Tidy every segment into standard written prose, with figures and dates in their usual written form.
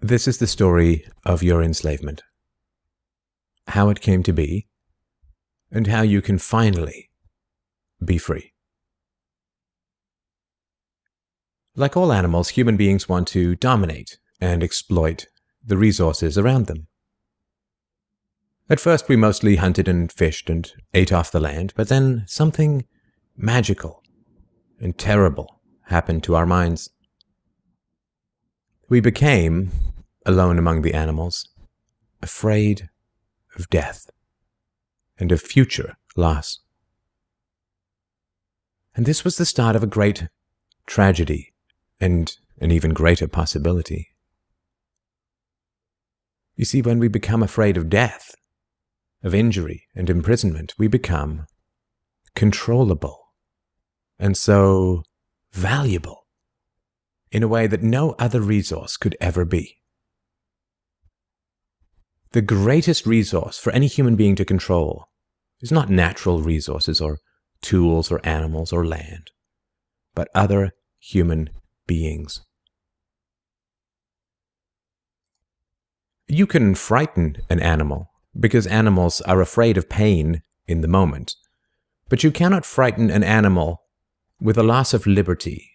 This is the story of your enslavement, how it came to be, and how you can finally be free. Like all animals, human beings want to dominate and exploit the resources around them. At first, we mostly hunted and fished and ate off the land, but then something magical and terrible happened to our minds. We became, alone among the animals, afraid of death and of future loss. And this was the start of a great tragedy and an even greater possibility. You see, when we become afraid of death, of injury and imprisonment, we become controllable and so valuable in a way that no other resource could ever be. The greatest resource for any human being to control is not natural resources or tools or animals or land, but other human beings. You can frighten an animal because animals are afraid of pain in the moment, but you cannot frighten an animal with a loss of liberty,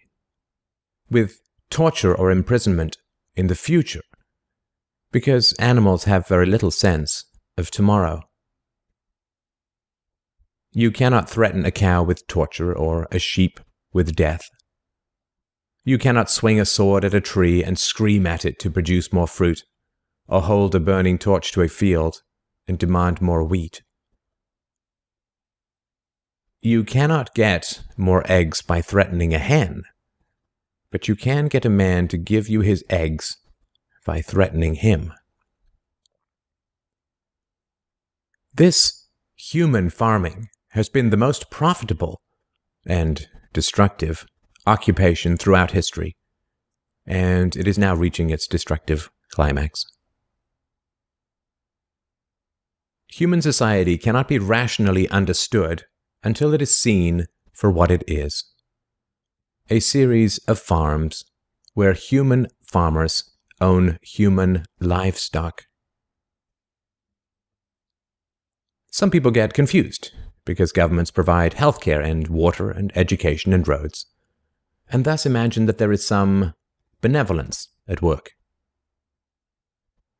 with torture or imprisonment in the future, because animals have very little sense of tomorrow. You cannot threaten a cow with torture or a sheep with death. You cannot swing a sword at a tree and scream at it to produce more fruit, or hold a burning torch to a field and demand more wheat. You cannot get more eggs by threatening a hen, but you can get a man to give you his eggs by threatening him. This human farming has been the most profitable and destructive occupation throughout history, and it is now reaching its destructive climax. Human society cannot be rationally understood until it is seen for what it is: a series of farms where human farmers own human livestock. Some people get confused because governments provide healthcare and water and education and roads, and thus imagine that there is some benevolence at work.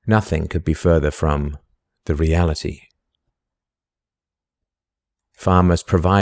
Nothing could be further from the reality. Farmers provide